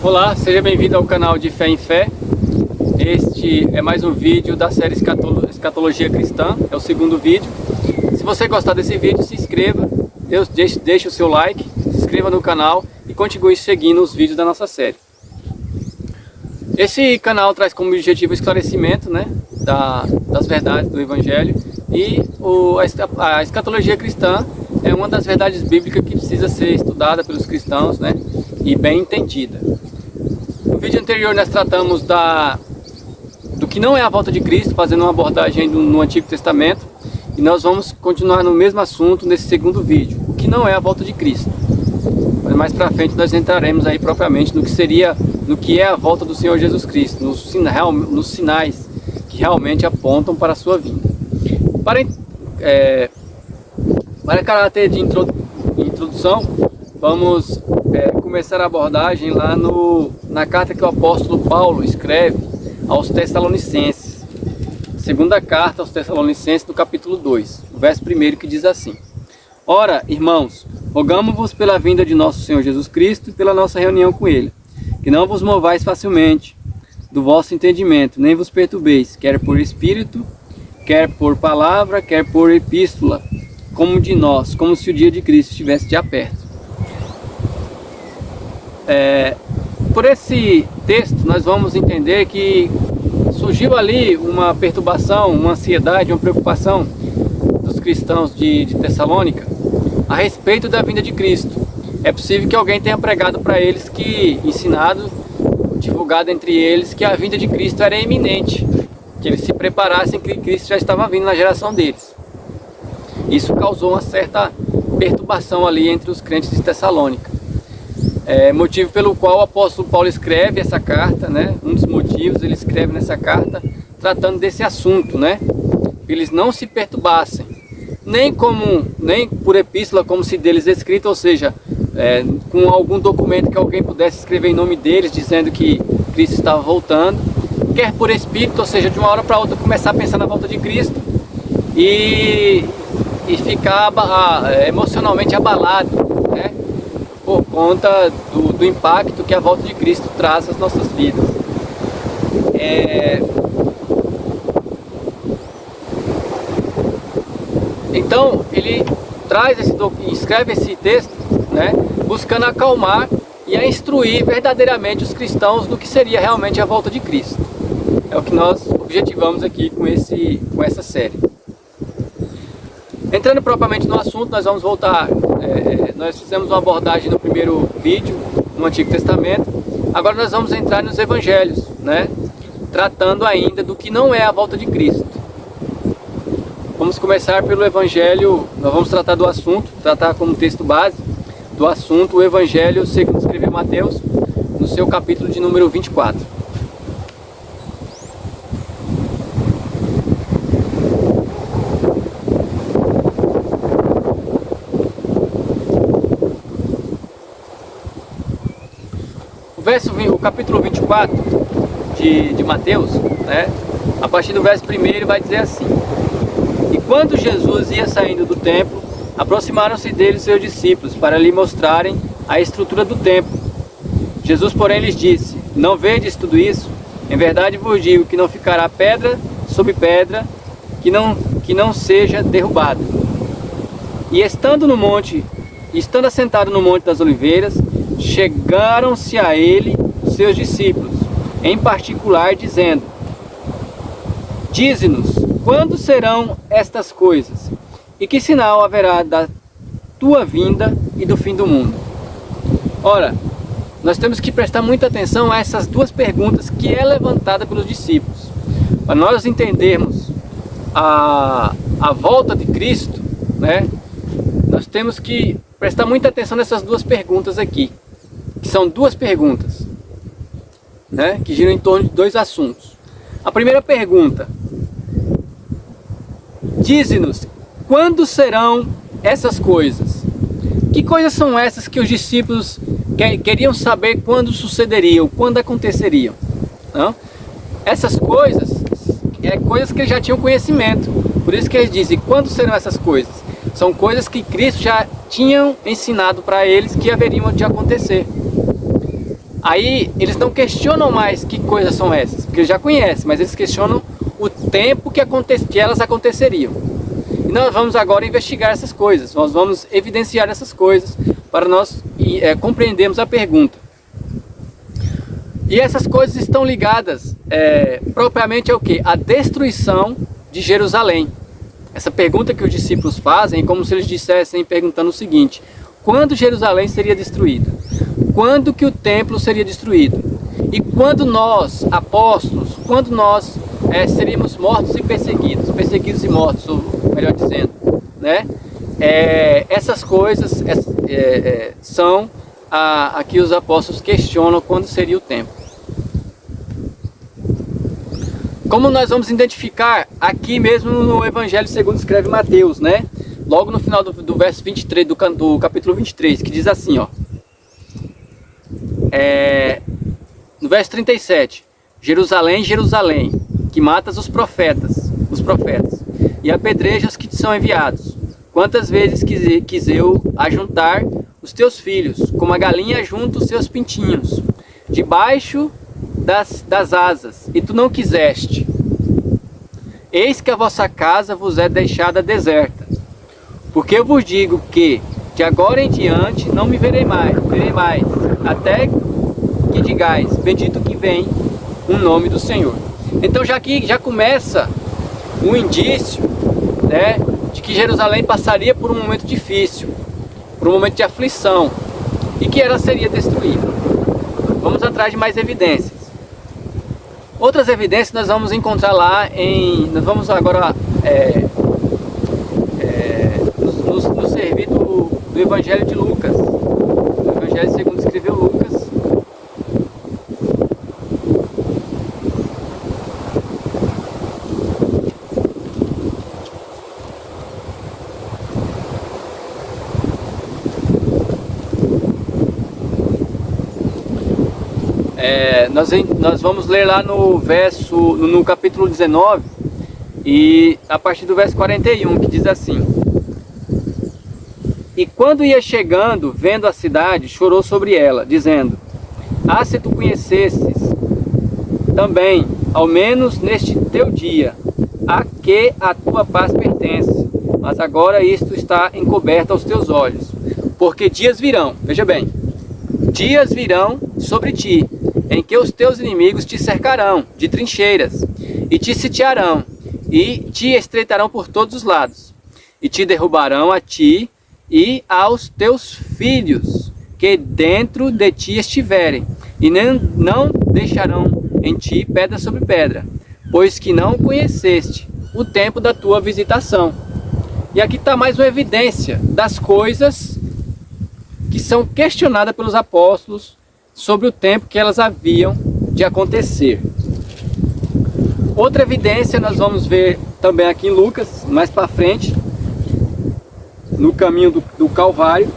Olá, seja bem-vindo ao canal de Fé em Fé. Este é mais um vídeo da série Escatologia Cristã, é o segundo vídeo. Se você gostar desse vídeo, se inscreva, deixe o seu like, se inscreva no canal e continue seguindo os vídeos da nossa série. Esse canal traz como objetivo o esclarecimento, das verdades do Evangelho, e a escatologia cristã é uma das verdades bíblicas que precisa ser estudada pelos cristãos, e bem entendida. No vídeo anterior nós tratamos do que não é a volta de Cristo, fazendo uma abordagem no Antigo Testamento, e nós vamos continuar no mesmo assunto nesse segundo vídeo, o que não é a volta de Cristo. Mas mais para frente nós entraremos aí propriamente no que é a volta do Senhor Jesus Cristo, nos sinais que realmente apontam para a sua vinda. Para caráter de introdução, vamos começar a abordagem lá na carta que o apóstolo Paulo escreve aos Tessalonicenses. Segunda carta aos Tessalonicenses, no capítulo 2, o verso 1, que diz assim: Ora, irmãos, rogamo-vos pela vinda de nosso Senhor Jesus Cristo e pela nossa reunião com Ele, que não vos movais facilmente do vosso entendimento, nem vos perturbeis, quer por espírito, quer por palavra, quer por epístola, como de nós, como se o dia de Cristo estivesse já perto. Por esse texto nós vamos entender que surgiu ali uma perturbação, uma ansiedade, uma preocupação dos cristãos de Tessalônica a respeito da vinda de Cristo. É possível que alguém tenha pregado para eles, divulgado entre eles, que a vinda de Cristo era iminente, que eles se preparassem, que Cristo já estava vindo na geração deles. Isso causou uma certa perturbação ali entre os crentes de Tessalônica. Motivo pelo qual o apóstolo Paulo escreve essa carta, um dos motivos ele escreve nessa carta, tratando desse assunto, eles não se perturbassem, nem por epístola, como se deles escrito, ou seja, com algum documento que alguém pudesse escrever em nome deles, dizendo que Cristo estava voltando, quer por espírito, ou seja, de uma hora para outra começar a pensar na volta de Cristo e ficar emocionalmente abalado, por conta do impacto que a volta de Cristo traz às nossas vidas. Então ele escreve esse texto, buscando acalmar e a instruir verdadeiramente os cristãos do que seria realmente a volta de Cristo. É o que nós objetivamos aqui com essa série. Entrando propriamente no assunto, nós vamos voltar. Nós fizemos uma abordagem no primeiro vídeo, no Antigo Testamento. Agora nós vamos entrar nos Evangelhos, tratando ainda do que não é a volta de Cristo. Vamos começar pelo Evangelho. Nós vamos tratar como texto base do assunto o Evangelho segundo escreveu Mateus, no seu capítulo de número 24. O capítulo 24 de Mateus, a partir do verso 1 vai dizer assim: E quando Jesus ia saindo do templo, aproximaram-se dele seus discípulos para lhe mostrarem a estrutura do templo. Jesus, porém, lhes disse: Não vedes tudo isso? Em verdade vos digo que não ficará pedra sobre pedra que não seja derrubada. E estando assentado no Monte das Oliveiras, chegaram-se a ele seus discípulos, em particular, dizendo: Dize-nos, quando serão estas coisas? E que sinal haverá da tua vinda e do fim do mundo? Ora, nós temos que prestar muita atenção a essas duas perguntas que é levantada pelos discípulos. Para nós entendermos a volta de Cristo, nós temos que prestar muita atenção nessas duas perguntas aqui, que são duas perguntas, que giram em torno de dois assuntos. A primeira pergunta: dize-nos, quando serão essas coisas? Que coisas são essas que os discípulos queriam saber quando sucederiam, quando aconteceriam? Não? Essas coisas, coisas que eles já tinham conhecimento. Por isso que eles dizem, quando serão essas coisas? São coisas que Cristo já tinham ensinado para eles que haveriam de acontecer. Aí eles não questionam mais que coisas são essas, porque eles já conhecem, mas eles questionam o tempo que elas aconteceriam. E nós vamos agora investigar essas coisas, nós vamos evidenciar essas coisas para nós compreendermos a pergunta. E essas coisas estão ligadas propriamente ao quê? A destruição de Jerusalém. Essa pergunta que os discípulos fazem é como se eles dissessem perguntando o seguinte: quando Jerusalém seria destruída? Quando que o templo seria destruído? E quando nós, apóstolos, quando nós seríamos mortos e perseguidos e mortos, ou melhor dizendo, né? Essas coisas são a que os apóstolos questionam quando seria o tempo. Como nós vamos identificar aqui mesmo no Evangelho segundo escreve Mateus, né? Logo no final do verso 23, do capítulo 23, que diz assim, ó. No verso 37, Jerusalém, Jerusalém, que matas os profetas, e apedrejas os que te são enviados. Quantas vezes quis eu ajuntar os teus filhos, como a galinha ajunta os seus pintinhos, debaixo das asas, e tu não quiseste. Eis que a vossa casa vos é deixada deserta. Porque eu vos digo que, de agora em diante, não me verei mais, até que digais, bendito que vem o nome do Senhor. Então já aqui já começa um indício, né, de que Jerusalém passaria por um momento difícil, por um momento de aflição, e que ela seria destruída. Vamos atrás de mais evidências. Outras evidências nós vamos encontrar lá nós vamos agora nos servir do Evangelho de Lucas, o Evangelho segundo escreveu Lucas. Nós vamos ler lá no capítulo 19, e a partir do verso 41, que diz assim: E quando ia chegando, vendo a cidade, chorou sobre ela, dizendo: Ah, se tu conhecesses também, ao menos neste teu dia, a que a tua paz pertence, mas agora isto está encoberto aos teus olhos. Porque dias virão, veja bem, dias virão sobre ti, em que os teus inimigos te cercarão de trincheiras, e te sitiarão, e te estreitarão por todos os lados, e te derrubarão a ti e aos teus filhos que dentro de ti estiverem, e não deixarão em ti pedra sobre pedra, pois que não conheceste o tempo da tua visitação. E aqui está mais uma evidência das coisas que são questionadas pelos apóstolos sobre o tempo que elas haviam de acontecer. Outra evidência nós vamos ver também aqui em Lucas, mais para frente, no caminho do Calvário,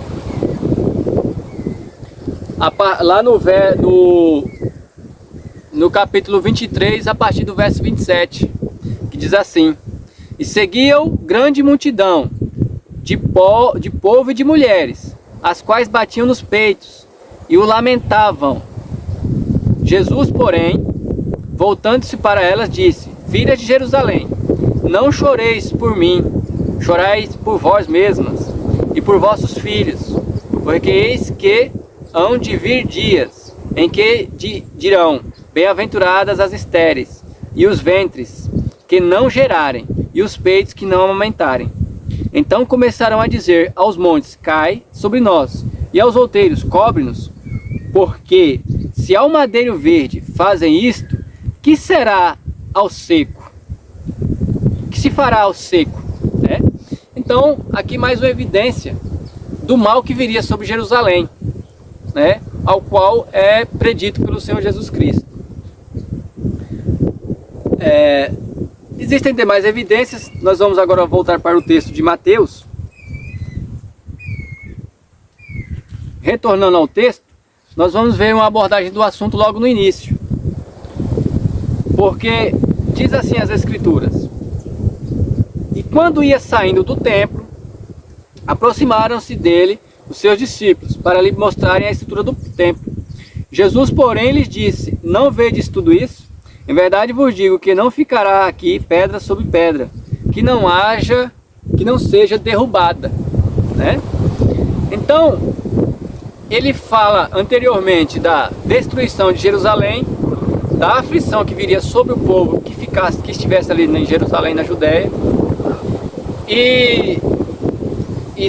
lá no capítulo 23, a partir do verso 27, que diz assim: E seguiam grande multidão de povo e de mulheres, as quais batiam nos peitos e o lamentavam. Jesus, porém, voltando-se para elas, disse: Filhas de Jerusalém, não choreis por mim, chorai por vós mesmas e por vossos filhos, porque eis que hão de vir dias em que dirão: Bem-aventuradas as estéreis, e os ventres que não gerarem, e os peitos que não amamentarem. Então começarão a dizer aos montes: Cai sobre nós, e aos outeiros: Cobre-nos. Porque se ao madeiro verde fazem isto, que será ao seco? Que se fará ao seco? Então, aqui mais uma evidência do mal que viria sobre Jerusalém, ao qual é predito pelo Senhor Jesus Cristo. Existem demais evidências. Nós vamos agora voltar para o texto de Mateus. Retornando ao texto, nós vamos ver uma abordagem do assunto logo no início. Porque diz assim as Escrituras: E quando ia saindo do templo, aproximaram-se dele os seus discípulos, para lhe mostrarem a estrutura do templo. Jesus, porém, lhes disse: não vedes tudo isso? Em verdade vos digo que não ficará aqui pedra sobre pedra, que não seja derrubada, né? Então, ele fala anteriormente da destruição de Jerusalém, da aflição que viria sobre o povo que estivesse ali em Jerusalém, na Judéia, e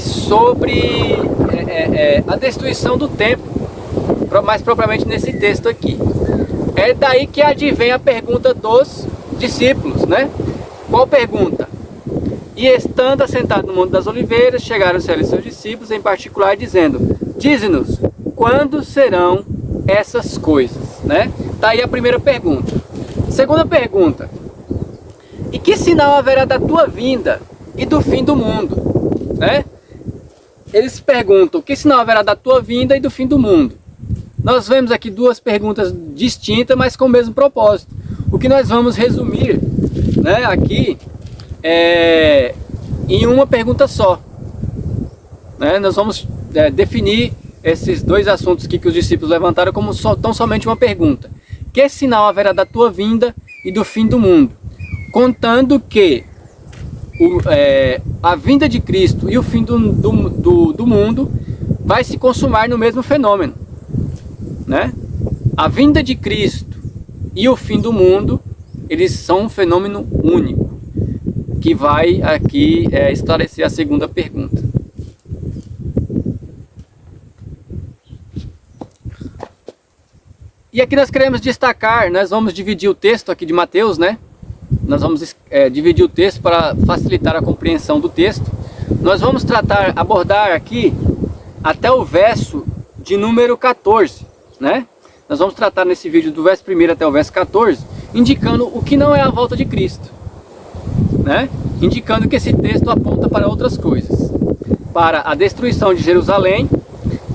sobre a destruição do templo, mais propriamente nesse texto aqui. É daí que advém a pergunta dos discípulos, né? Qual pergunta? E estando assentado no Monte das Oliveiras, chegaram-se ali seus discípulos, em particular, dizendo: dize-nos, quando serão essas coisas, né? Tá aí a primeira pergunta. Segunda pergunta: e que sinal haverá da tua vinda e do fim do mundo, né? Eles perguntam: que sinal haverá da tua vinda e do fim do mundo? Nós vemos aqui duas perguntas distintas, mas com o mesmo propósito. O que nós vamos resumir, né, aqui em uma pergunta só, né? Nós vamos definir esses dois assuntos aqui que os discípulos levantaram como tão somente uma pergunta. Que sinal haverá da tua vinda e do fim do mundo? Contando que a vinda de Cristo e o fim do mundo vai se consumar no mesmo fenômeno, né? A vinda de Cristo e o fim do mundo, eles são um fenômeno único, que vai aqui esclarecer a segunda pergunta. E aqui nós queremos destacar, nós vamos dividir o texto aqui de Mateus, né? Nós vamos dividir o texto para facilitar a compreensão do texto. Nós vamos abordar aqui até o verso de número 14, né? Nós vamos tratar nesse vídeo do verso 1 até o verso 14, indicando o que não é a volta de Cristo, né? Indicando que esse texto aponta para outras coisas: para a destruição de Jerusalém,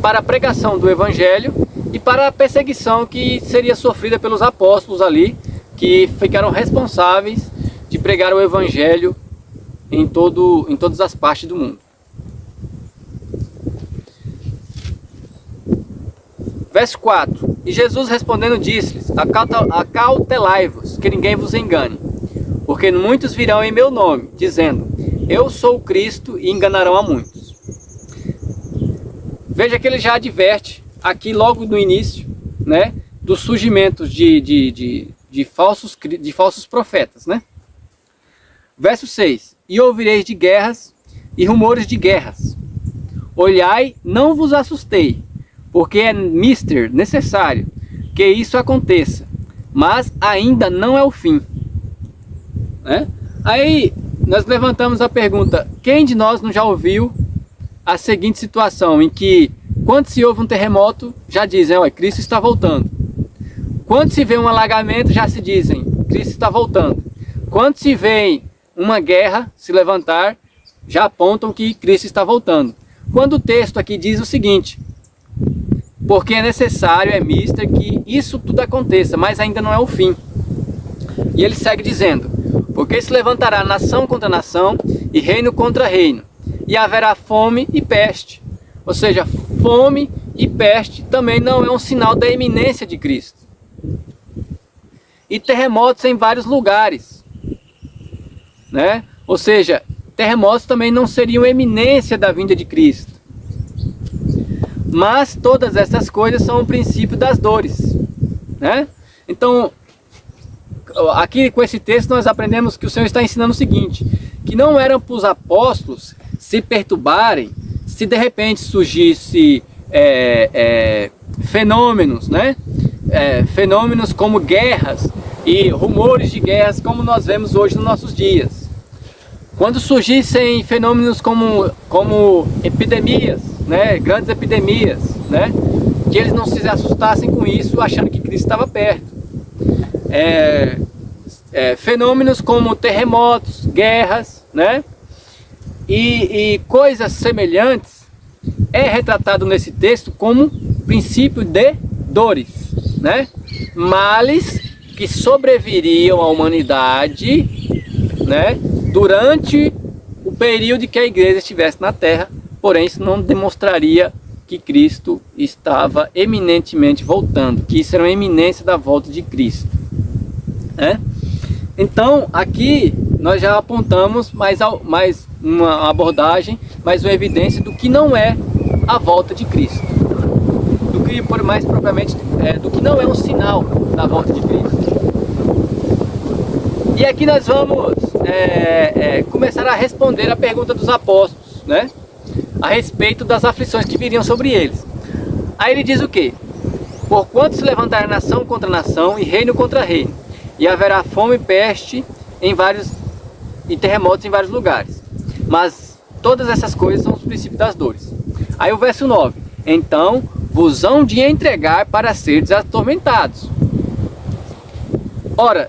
para a pregação do Evangelho e para a perseguição que seria sofrida pelos apóstolos ali, que ficaram responsáveis de pregar o Evangelho em todas as partes do mundo. Verso 4: E Jesus respondendo disse-lhes: acautelai-vos, que ninguém vos engane, porque muitos virão em meu nome, dizendo: eu sou o Cristo, e enganarão a muitos. Veja que ele já adverte aqui logo no início, né, dos surgimentos de falsos profetas, né? Verso 6: E ouvireis de guerras e rumores de guerras. Olhai, não vos assustei, porque é necessário que isso aconteça, mas ainda não é o fim, né? Aí nós levantamos a pergunta: quem de nós não já ouviu a seguinte situação, em que quando se ouve um terremoto, já dizem: olha, Cristo está voltando. Quando se vê um alagamento, já se dizem: Cristo está voltando. Quando se vê uma guerra se levantar, já apontam que Cristo está voltando. Quando o texto aqui diz o seguinte: porque é necessário, mister, que isso tudo aconteça, mas ainda não é o fim. E ele segue dizendo: porque se levantará nação contra nação e reino contra reino, e haverá fome e peste. Ou seja, fome e peste também não é um sinal da iminência de Cristo. E terremotos em vários lugares, né? Ou seja, terremotos também não seriam eminência da vinda de Cristo. Mas todas essas coisas são o princípio das dores, né? Então, aqui com esse texto nós aprendemos que o Senhor está ensinando o seguinte: que não eram para os apóstolos se perturbarem se de repente surgisse fenômenos, né? Fenômenos como guerras e rumores de guerras, como nós vemos hoje nos nossos dias. Quando surgissem fenômenos como epidemias, né? Grandes epidemias, né? Que eles não se assustassem com isso, achando que Cristo estava perto. Fenômenos como terremotos, guerras, né? E coisas semelhantes é retratado nesse texto como princípio de dores, né? Males que sobreviriam à humanidade, né, durante o período que a igreja estivesse na terra. Porém, isso não demonstraria que Cristo estava eminentemente voltando, que isso era uma eminência da volta de Cristo, né? Então aqui nós já apontamos mais uma abordagem, mais uma evidência do que não é a volta de Cristo, do que mais propriamente do que não é um sinal da volta de Cristo. E aqui nós vamos começar a responder a pergunta dos apóstolos, né, a respeito das aflições que viriam sobre eles. Aí ele diz o quê? Porquanto se levantará nação contra nação e reino contra reino, e haverá fome e peste e terremotos em vários lugares. Mas todas essas coisas são os princípios das dores. Aí o verso 9. Então vos hão de entregar para seres atormentados. Ora,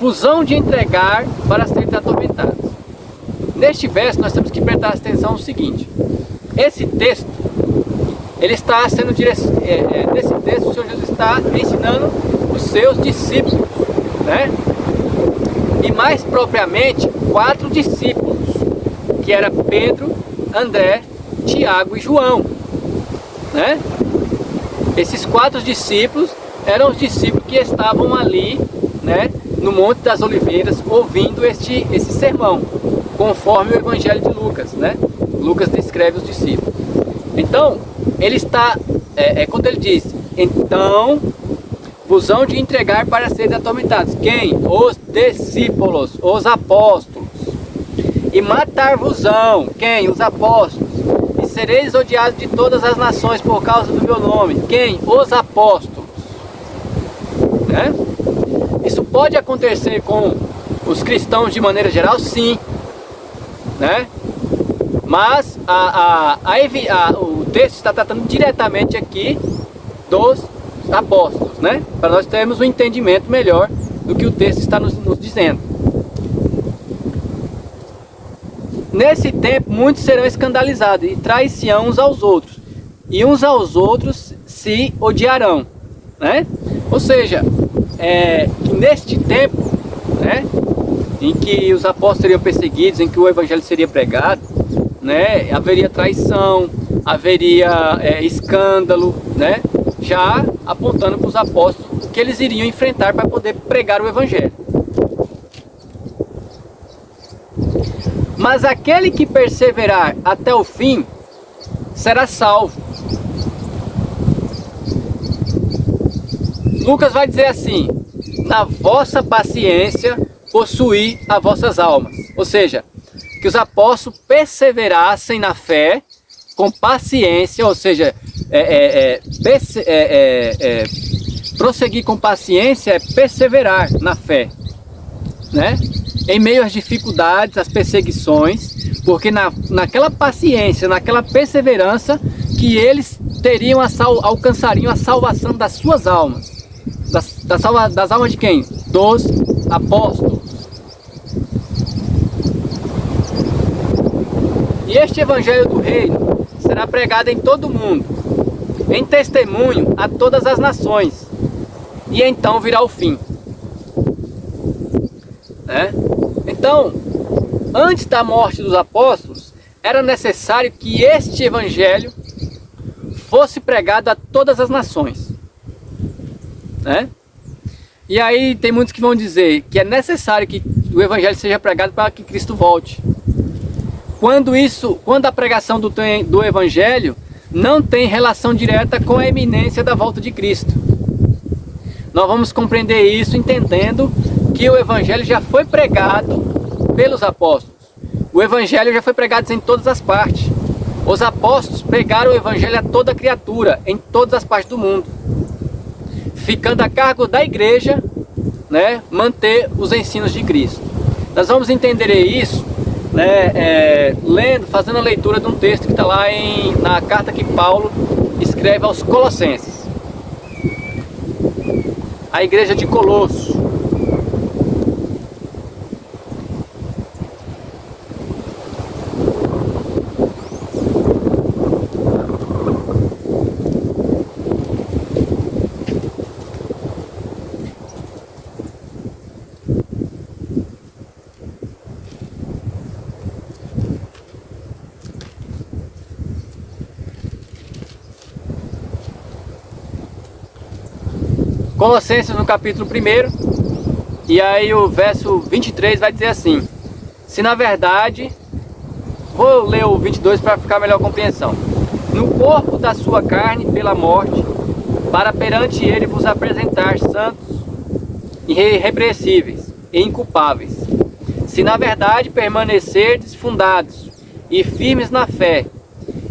vos hão de entregar para seres atormentados. Neste verso nós temos que prestar atenção no seguinte. Esse texto, ele está sendo nesse texto o Senhor Jesus está ensinando os seus discípulos, né? E mais propriamente 4 discípulos, que era Pedro, André, Tiago e João, né? Esses 4 discípulos eram os discípulos que estavam ali, né, no Monte das Oliveiras, ouvindo esse sermão, conforme o Evangelho de Lucas, né? Lucas descreve os discípulos. Então, ele está, quando ele diz, então vos hão de entregar para seres atormentados. Quem? Os discípulos, os apóstolos. E matar-vos-ão. Quem? Os apóstolos. E sereis odiados de todas as nações por causa do meu nome. Quem? Os apóstolos. Né? Isso pode acontecer com os cristãos de maneira geral? Sim. Né? Mas o texto está tratando diretamente aqui dos apóstolos, né? Para nós termos um entendimento melhor do que o texto está nos dizendo. Nesse tempo, muitos serão escandalizados e trair-se-ão uns aos outros, e uns aos outros se odiarão, né? Ou seja, que neste tempo, né, em que os apóstolos seriam perseguidos, em que o evangelho seria pregado, né, haveria traição, haveria escândalo, né? Já apontando para os apóstolos que eles iriam enfrentar para poder pregar o evangelho. Mas aquele que perseverar até o fim será salvo. Lucas vai dizer assim: na vossa paciência possuí as vossas almas. Ou seja, que os apóstolos perseverassem na fé com paciência, ou seja, prosseguir com paciência é perseverar na fé, né? Em meio às dificuldades, às perseguições, porque naquela paciência, naquela perseverança, que eles alcançariam a salvação das suas almas. Das almas de quem? Dos apóstolos. E este evangelho do reino será pregado em todo o mundo, em testemunho a todas as nações, e então virá o fim. Então, antes da morte dos apóstolos, era necessário que este evangelho fosse pregado a todas as nações, né? E aí tem muitos que vão dizer que é necessário que o evangelho seja pregado para que Cristo volte. Quando a pregação do evangelho não tem relação direta com a iminência da volta de Cristo. Nós vamos compreender isso entendendo que o evangelho já foi pregado pelos apóstolos. O evangelho já foi pregado em todas as partes. Os apóstolos pregaram o evangelho a toda criatura, em todas as partes do mundo, ficando a cargo da igreja, né, manter os ensinos de Cristo. Nós vamos entender isso, né, fazendo a leitura de um texto que está lá na carta que Paulo escreve aos Colossenses, a igreja de Colosso. Colossenses no capítulo 1, e aí o verso 23 vai dizer assim: se na verdade, vou ler o 22 para ficar melhor a compreensão. No corpo da sua carne pela morte, para perante ele vos apresentar santos, irrepreensíveis e inculpáveis. Se na verdade permanecerdes fundados e firmes na fé,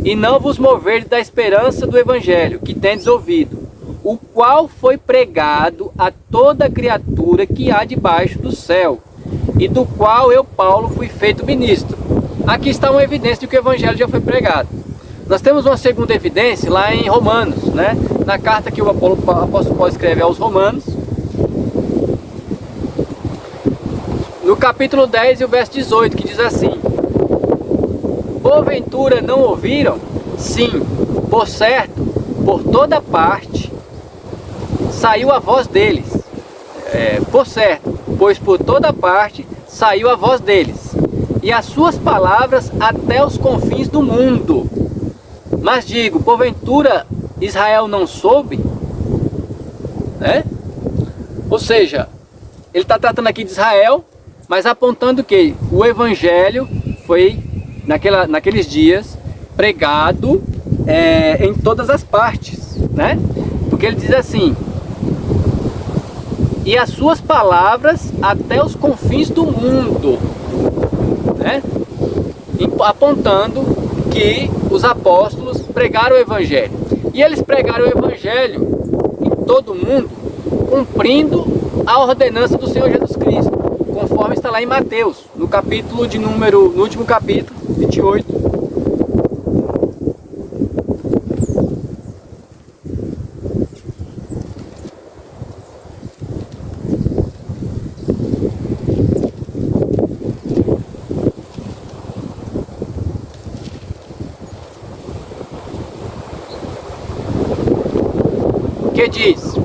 e não vos moverdes da esperança do evangelho que tendes ouvido, o qual foi pregado a toda criatura que há debaixo do céu, e do qual eu, Paulo, fui feito ministro. Aqui está uma evidência de que o evangelho já foi pregado. Nós temos uma segunda evidência lá em Romanos, né? Na carta que o apóstolo Paulo escreve aos Romanos, no capítulo 10 e o verso 18, que diz assim: porventura não ouviram? Sim, por certo, por toda parte saiu a voz deles. Por certo, pois por toda parte saiu a voz deles, e as suas palavras até os confins do mundo. Mas digo, porventura Israel não soube? Né? Ou seja, ele está tratando aqui de Israel, mas apontando que o evangelho foi, naqueles dias, pregado em todas as partes, né? Porque ele diz assim: e as suas palavras até os confins do mundo, né? Apontando que os apóstolos pregaram o evangelho. E eles pregaram o evangelho em todo o mundo, cumprindo a ordenança do Senhor Jesus Cristo, conforme está lá em Mateus, no último capítulo, 28. Que diz,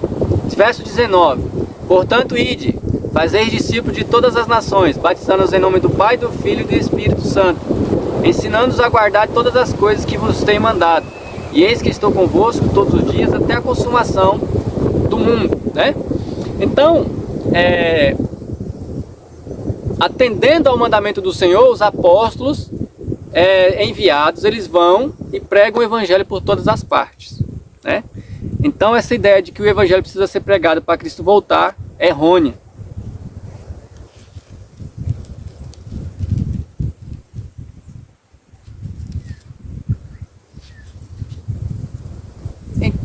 verso 19: portanto ide, fazeis discípulos de todas as nações, batizando-os em nome do Pai, do Filho e do Espírito Santo, ensinando-os a guardar todas as coisas que vos tenho mandado, e eis que estou convosco todos os dias até a consumação do mundo, né? Então, atendendo ao mandamento do Senhor, os apóstolos enviados, eles vão e pregam o evangelho por todas as partes, né? Então essa ideia de que o evangelho precisa ser pregado para Cristo voltar é errônea.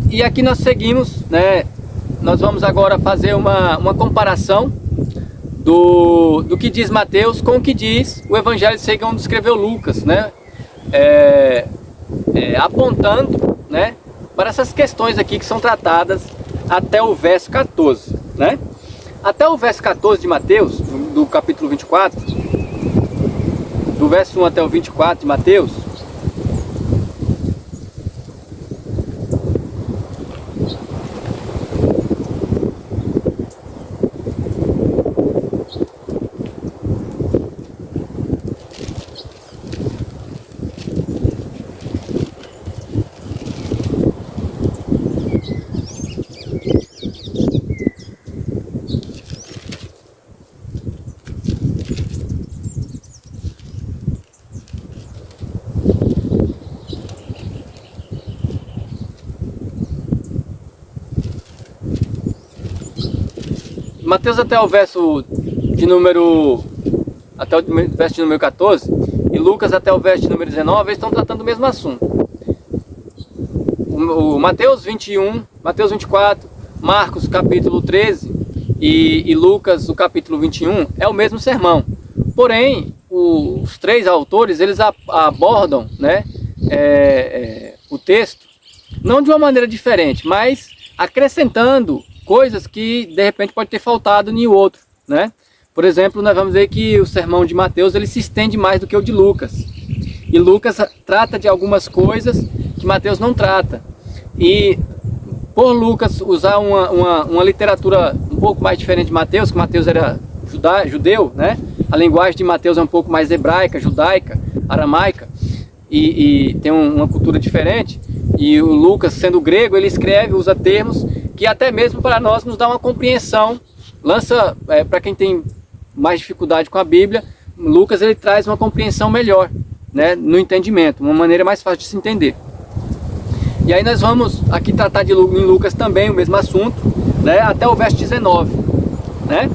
E aqui nós seguimos, né? Nós vamos agora fazer uma comparação do que diz Mateus com o que diz o evangelho segundo escreveu Lucas, né? Apontando, né, para essas questões aqui que são tratadas até o verso 14, né? Até o verso 14 de Mateus, do capítulo 24, do verso 1 até o 24 de Mateus, Mateus até o verso de número 14 e Lucas até o verso de número 19, eles estão tratando o mesmo assunto. O Mateus 21, Mateus 24, Marcos capítulo 13 e Lucas o capítulo 21 é o mesmo sermão. Porém, os três autores, eles abordam, né, o texto não de uma maneira diferente, mas acrescentando coisas que de repente pode ter faltado em outro, né? Por exemplo, nós vamos ver que o sermão de Mateus ele se estende mais do que o de Lucas. E Lucas trata de algumas coisas que Mateus não trata. E por Lucas usar uma literatura um pouco mais diferente de Mateus, que Mateus era judeu, né? A linguagem de Mateus é um pouco mais hebraica, judaica, aramaica, e tem uma cultura diferente. E o Lucas, sendo grego, ele usa termos que até mesmo para nós nos dá uma compreensão, lança, para quem tem mais dificuldade com a Bíblia, Lucas ele traz uma compreensão melhor, né, no entendimento, uma maneira mais fácil de se entender. E aí nós vamos aqui tratar em Lucas também o mesmo assunto, né, até o verso 19, né?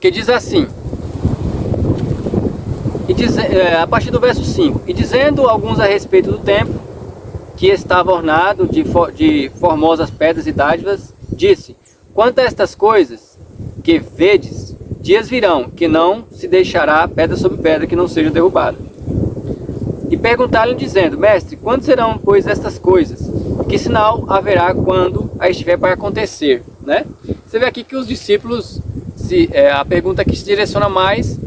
Que diz assim, a partir do verso 5, e dizendo alguns a respeito do templo, que estava ornado de formosas pedras e dádivas, disse, quanto a estas coisas que vedes, dias virão, que não se deixará pedra sobre pedra que não seja derrubada. E perguntaram-lhe dizendo, mestre, quando serão, pois, estas coisas? Que sinal haverá quando a estiver para acontecer? Né? Você vê aqui que os discípulos, a pergunta que se direciona mais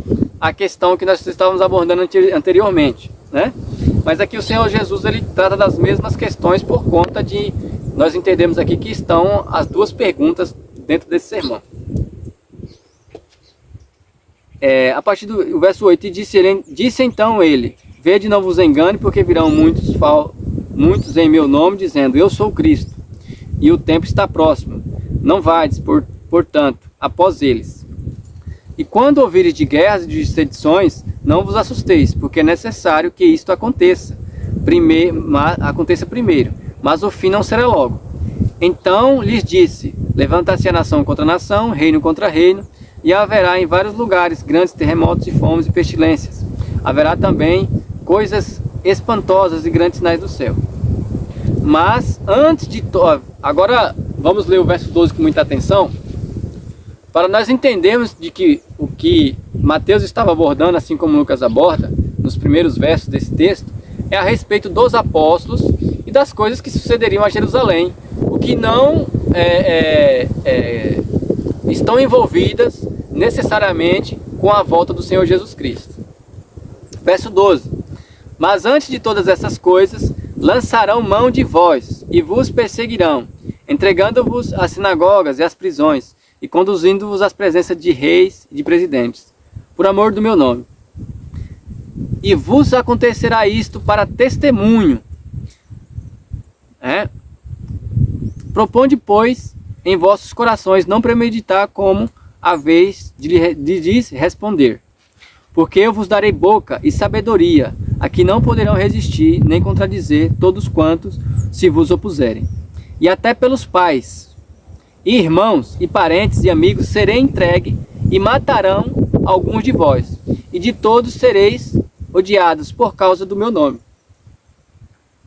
à questão que nós estávamos abordando anteriormente, né? Mas aqui o Senhor Jesus ele trata das mesmas questões por conta de nós entendemos aqui que estão as duas perguntas dentro desse sermão. A partir do verso 8, disse então ele, vede não vos engane, porque virão muitos em meu nome, dizendo, eu sou o Cristo, e o tempo está próximo. Não vades, portanto, após eles. E quando ouvires de guerras e de sedições, não vos assusteis, porque é necessário que isto aconteça primeiro, mas o fim não será logo. Então lhes disse, levantar-se a nação contra nação, reino contra reino, e haverá em vários lugares grandes terremotos e fomes e pestilências. Haverá também coisas espantosas e grandes sinais do céu. Mas antes de... Agora vamos ler o verso 12 com muita atenção, para nós entendermos de que o que Mateus estava abordando, assim como Lucas aborda, nos primeiros versos desse texto, é a respeito dos apóstolos e das coisas que sucederiam a Jerusalém, o que não estão envolvidas necessariamente com a volta do Senhor Jesus Cristo. Verso 12. Mas antes de todas essas coisas, lançarão mão de vós e vos perseguirão, entregando-vos às sinagogas e às prisões, e conduzindo-vos às presenças de reis e de presidentes, por amor do meu nome. E vos acontecerá isto para testemunho. Proponde, pois, em vossos corações não premeditar como a vez de lhes responder. Porque eu vos darei boca e sabedoria, a que não poderão resistir, nem contradizer todos quantos se vos opuserem. E até pelos pais, irmãos e parentes e amigos serei entregue e matarão alguns de vós, e de todos sereis odiados por causa do meu nome.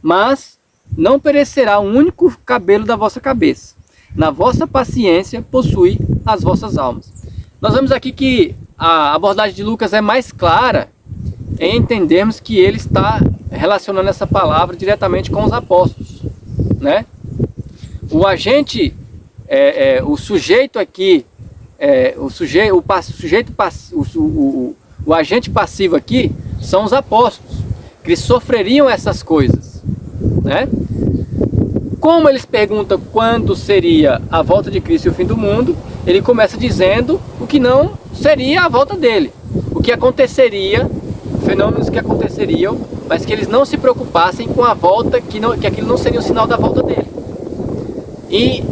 Mas não perecerá um único cabelo da vossa cabeça. Na vossa paciência possui as vossas almas. Nós vemos aqui que a abordagem de Lucas é mais clara em entendermos que ele está relacionando essa palavra diretamente com os apóstolos, né? O sujeito aqui, o agente passivo aqui são os apóstolos, que sofreriam essas coisas, né? Como eles perguntam quando seria a volta de Cristo e o fim do mundo, ele começa dizendo o que não seria a volta dele, o que aconteceria, fenômenos que aconteceriam, mas que eles não se preocupassem com a volta, que aquilo não seria o sinal da volta dele. E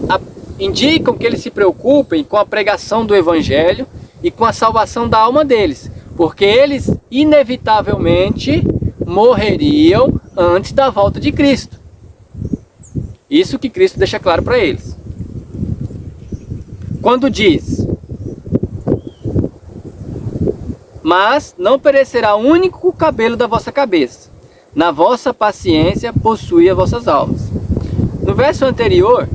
indicam que eles se preocupem com a pregação do Evangelho e com a salvação da alma deles, porque eles inevitavelmente morreriam antes da volta de Cristo. Isso que Cristo deixa claro para eles. Quando diz, mas não perecerá um único cabelo da vossa cabeça, na vossa paciência possui as vossas almas. No verso anterior,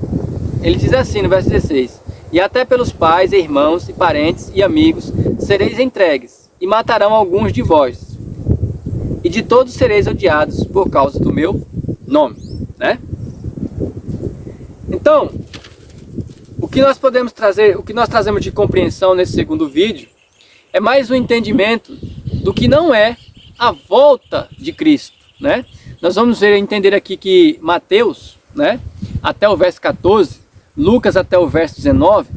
ele diz assim, no verso 16, e até pelos pais, irmãos e parentes e amigos sereis entregues, e matarão alguns de vós, e de todos sereis odiados por causa do meu nome, né? Então, o que nós podemos trazer, o que nós trazemos de compreensão nesse segundo vídeo, é mais um entendimento do que não é a volta de Cristo, né? Nós vamos entender aqui que Mateus, né, até o verso 14, Lucas até o verso 19,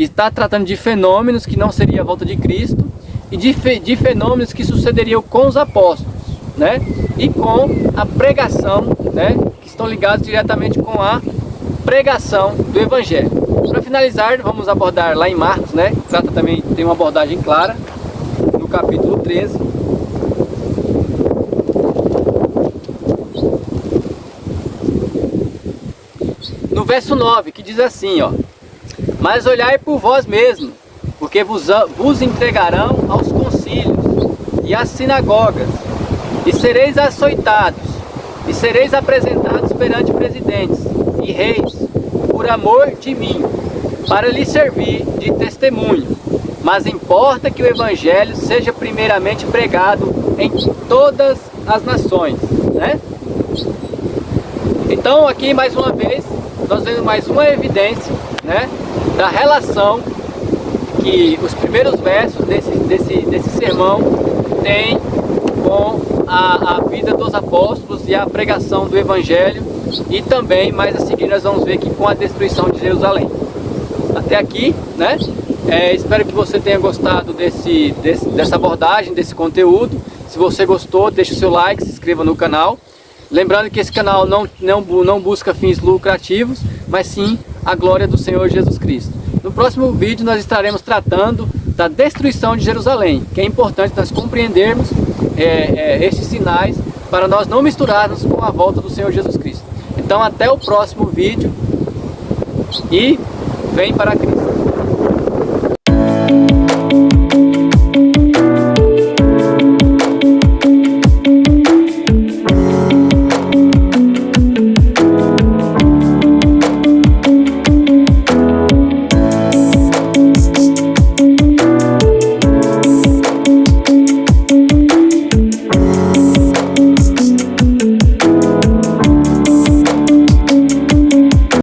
está tratando de fenômenos que não seria a volta de Cristo e de fenômenos que sucederiam com os apóstolos, né? E com a pregação, né? Que estão ligados diretamente com a pregação do Evangelho. Para finalizar, vamos abordar lá em Marcos, né? Trata também, tem uma abordagem clara no capítulo 13. No verso 9, que diz assim, ó: mas olhai por vós mesmos, porque vos entregarão aos concílios e às sinagogas, e sereis açoitados, e sereis apresentados perante presidentes e reis, por amor de mim, para lhes servir de testemunho. Mas importa que o Evangelho seja primeiramente pregado em todas as nações, né? Então aqui mais uma vez, nós vemos mais uma evidência, né, da relação que os primeiros versos desse sermão têm com a vida dos apóstolos e a pregação do Evangelho, e também mais a seguir nós vamos ver que com a destruição de Jerusalém. Até aqui, né? Espero que você tenha gostado dessa abordagem, desse conteúdo. Se você gostou, deixe o seu like, se inscreva no canal. Lembrando que esse canal não busca fins lucrativos, mas sim a glória do Senhor Jesus Cristo. No próximo vídeo nós estaremos tratando da destruição de Jerusalém, que é importante nós compreendermos esses sinais para nós não misturarmos com a volta do Senhor Jesus Cristo. Então até o próximo vídeo e vem para Cristo.